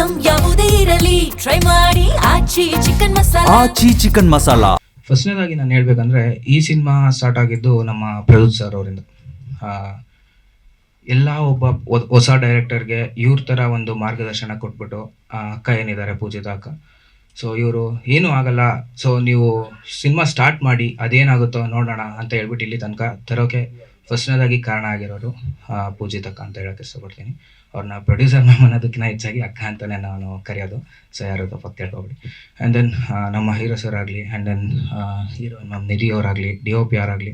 Item ಯಾವುದೇ ಇರಲಿ try ಮಾಡಿ ಆಚಿ ಚಿಕನ್ ಮಸಾಲಾ. ಫಸ್ಟ್ನೇದಾಗಿ ನಾನು ಹೇಳ್ಬೇಕಂದ್ರೆ ಈ ಸಿನಿಮಾ ಸ್ಟಾರ್ಟ್ ಆಗಿದ್ದು ನಮ್ಮ ಪ್ರದೂತ್ ಸರ್ ಅವರಿಂದ. ಎಲ್ಲ ಒಬ್ಬ ಹೊಸ ಡೈರೆಕ್ಟರ್ಗೆ ಇವ್ರ ಥರ ಒಂದು ಮಾರ್ಗದರ್ಶನ ಕೊಟ್ಬಿಟ್ಟು ಅಕ್ಕ ಏನಿದ್ದಾರೆ ಪೂಜಿತ ಅಕ್ಕ, ಸೊ ಇವರು ಏನೂ ಆಗಲ್ಲ, ಸೊ ನೀವು ಸಿನಿಮಾ ಸ್ಟಾರ್ಟ್ ಮಾಡಿ ಅದೇನಾಗುತ್ತೋ ನೋಡೋಣ ಅಂತ ಹೇಳ್ಬಿಟ್ಟು ಇಲ್ಲಿ ತನಕ ತರೋಕೆ ಫಸ್ಟ್ನೇದಾಗಿ ಕಾರಣ ಆಗಿರೋರು ಪೂಜಿತ ಅಕ್ಕ ಅಂತ ಹೇಳೋಕ್ಕೆ ಇಷ್ಟಪಡ್ತೀನಿ. ಅವ್ರನ್ನ ಪ್ರೊಡ್ಯೂಸರ್ ಮ್ಯಾಮ್ ಅನ್ನೋದಕ್ಕಿಂತ ಹೆಚ್ಚಾಗಿ ಅಕ್ಕ ಅಂತಲೇ ನಾನು ಕರೆಯೋದು, ಸೊ ಯಾರು ತಪ್ಪಾಗಿ ತಿಳ್ಕೊಬೇಡಿ. ಆ್ಯಂಡ್ ದೆನ್ ನಮ್ಮ ಹೀರೋ ಸರ್ ಆಗಲಿ, ಆ್ಯಂಡ್ ದೆನ್ ಹೀರೋ ನಮ್ಮ ನಿಧಿ ಅವರಾಗಲಿ, DOP ಅವರಾಗಲಿ,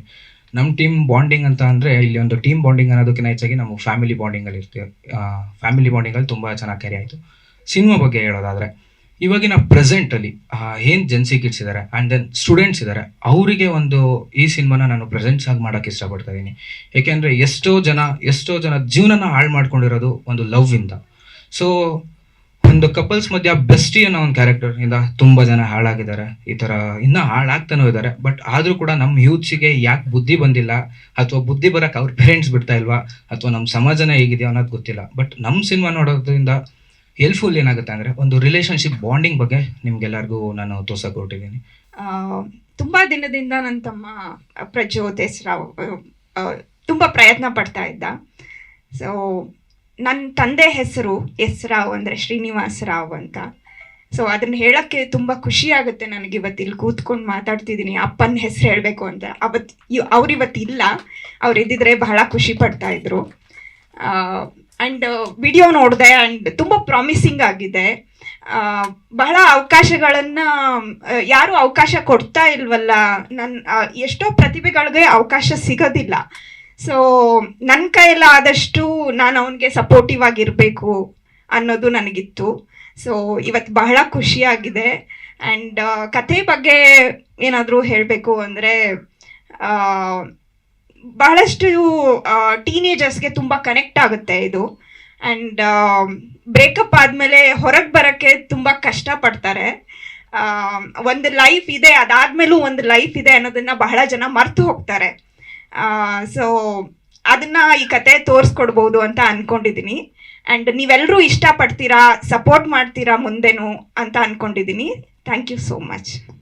ನಮ್ಮ ಟೀಮ್ ಬಾಂಡಿಂಗ್ ಅಂತ ಅಂದರೆ ಇಲ್ಲಿ ಒಂದು ಟೀಮ್ ಬಾಂಡಿಂಗ್ ಅನ್ನೋದಕ್ಕಿಂತ ಹೆಚ್ಚಾಗಿ ನಾವು ಫ್ಯಾಮಿಲಿ ಬಾಂಡಿಂಗಲ್ಲಿ ಇರ್ತೀವಿ. ಫ್ಯಾಮಿಲಿ ಬಾಂಡಿಂಗಲ್ಲಿ ತುಂಬ ಚೆನ್ನಾಗಿ ಕ್ಯಾರಿ ಆಯಿತು. ಸಿನಿಮಾ ಬಗ್ಗೆ ಹೇಳೋದಾದರೆ ಇವಾಗಿನ ಪ್ರೆಸೆಂಟಲ್ಲಿ ಏನು ಜೆನ್ಸಿ ಕಿಡ್ಸ್ ಇದ್ದಾರೆ ಆ್ಯಂಡ್ ದೆನ್ ಸ್ಟೂಡೆಂಟ್ಸ್ ಇದ್ದಾರೆ, ಅವರಿಗೆ ಒಂದು ಈ ಸಿನಿಮಾನ ನಾನು ಪ್ರೆಸೆಂಟ್ಸ್ ಆಗಿ ಮಾಡೋಕ್ಕೆ ಇಷ್ಟಪಡ್ತಾ ಇದ್ದೀನಿ. ಏಕೆಂದರೆ ಎಷ್ಟೋ ಜನ ಜೀವನನ ಹಾಳು ಮಾಡ್ಕೊಂಡಿರೋದು ಒಂದು ಲವ್ ಇಂದ. ಸೊ ಒಂದು ಕಪಲ್ಸ್ ಮಧ್ಯ ಬೆಸ್ಟಿ ಅನ್ನೋ ಒಂದು ಕ್ಯಾರೆಕ್ಟರ್ ಇಂದ ತುಂಬ ಜನ ಹಾಳಾಗಿದ್ದಾರೆ, ಈ ಥರ ಇನ್ನೂ ಹಾಳಾಗ್ತಾನೂ ಇದ್ದಾರೆ. ಬಟ್ ಆದರೂ ಕೂಡ ನಮ್ಮ ಯೂತ್ಸಿಗೆ ಯಾಕೆ ಬುದ್ಧಿ ಬಂದಿಲ್ಲ, ಅಥವಾ ಬುದ್ಧಿ ಬರೋಕ್ಕೆ ಅವ್ರ ಪೇರೆಂಟ್ಸ್ ಬಿಡ್ತಾ ಇಲ್ವಾ, ಅಥವಾ ನಮ್ಮ ಸಮಾಜನೇ ಹೇಗಿದೆಯೋ ಅನ್ನೋದು ಗೊತ್ತಿಲ್ಲ. ಬಟ್ ನಮ್ಮ ಸಿನಿಮಾ ನೋಡೋದ್ರಿಂದ ಹೆಲ್ಪ್ಫುಲ್ ಏನಾಗುತ್ತೆ ಅಂದರೆ ಒಂದು ರಿಲೇಷನ್ಶಿಪ್ ಬಾಂಡಿಂಗ್ ಬಗ್ಗೆ ನಿಮ್ಗೆಲ್ಲರಿಗೂ ನಾನು ತೋರ್ಸಕ್ಕೆ ಹೊರಟಿದ್ದೀನಿ. ತುಂಬ ದಿನದಿಂದ ನನ್ನ ತಮ್ಮ ಪ್ರಜ್ಯೋತ್ ಹೆಸ್ರಾವ್ ತುಂಬ ಪ್ರಯತ್ನ ಪಡ್ತಾ ಇದ್ದ. ಸೊ ನನ್ನ ತಂದೆ ಹೆಸರು ಹೆಸ್ರಾವ್ ಅಂದರೆ ಶ್ರೀನಿವಾಸ ರಾವ್ ಅಂತ. ಸೊ ಅದನ್ನು ಹೇಳೋಕ್ಕೆ ತುಂಬ ಖುಷಿ ಆಗುತ್ತೆ ನನಗೆ. ಇವತ್ತು ಇಲ್ಲಿ ಕೂತ್ಕೊಂಡು ಮಾತಾಡ್ತಿದ್ದೀನಿ, ಅಪ್ಪನ ಹೆಸರು ಹೇಳಬೇಕು ಅಂತ. ಅವ್ರಿವತ್ತಿಲ್ಲ, ಅವ್ರು ಇದ್ದಿದ್ರೆ ಬಹಳ ಖುಷಿ ಪಡ್ತಾ ಇದ್ರು. ಆ್ಯಂಡ್ ವಿಡಿಯೋ ನೋಡಿದೆ ಆ್ಯಂಡ್ ತುಂಬ ಪ್ರಾಮಿಸಿಂಗ್ ಆಗಿದೆ. ಬಹಳ ಅವಕಾಶಗಳನ್ನು ಯಾರೂ ಅವಕಾಶ ಕೊಡ್ತಾ ಇಲ್ವಲ್ಲ, ಎಷ್ಟೋ ಪ್ರತಿಭೆಗಳಿಗೆ ಅವಕಾಶ ಸಿಗೋದಿಲ್ಲ. ಸೊ ನನ್ನ ಕೈಯೆಲ್ಲ ಆದಷ್ಟು ನಾನು ಅವನಿಗೆ ಸಪೋರ್ಟಿವ್ ಆಗಿರಬೇಕು ಅನ್ನೋದು ನನಗಿತ್ತು. ಸೊ ಇವತ್ತು ಬಹಳ ಖುಷಿಯಾಗಿದೆ. ಆ್ಯಂಡ್ ಕಥೆ ಬಗ್ಗೆ ಏನಾದರೂ ಹೇಳಬೇಕು ಅಂದರೆ ಬಹಳಷ್ಟು ಟೀನೇಜರ್ಸ್ಗೆ ತುಂಬ ಕನೆಕ್ಟ್ ಆಗುತ್ತೆ ಇದು. ಆ್ಯಂಡ್ ಬ್ರೇಕಪ್ ಆದಮೇಲೆ ಹೊರಗೆ ಬರೋಕ್ಕೆ ತುಂಬ ಕಷ್ಟಪಡ್ತಾರೆ. ಒಂದು ಲೈಫ್ ಇದೆ, ಅದಾದಮೇಲೂ ಒಂದು ಲೈಫ್ ಇದೆ ಅನ್ನೋದನ್ನು ಬಹಳ ಜನ ಮರ್ತು ಹೋಗ್ತಾರೆ. ಸೊ ಅದನ್ನು ಈ ಕತೆ ತೋರಿಸ್ಕೊಡ್ಬೋದು ಅಂತ ಅಂದ್ಕೊಂಡಿದ್ದೀನಿ. ಆ್ಯಂಡ್ ನೀವೆಲ್ಲರೂ ಇಷ್ಟಪಡ್ತೀರಾ, ಸಪೋರ್ಟ್ ಮಾಡ್ತೀರಾ ಮುಂದೆನೂ ಅಂತ ಅಂದ್ಕೊಂಡಿದ್ದೀನಿ. Thank you so much.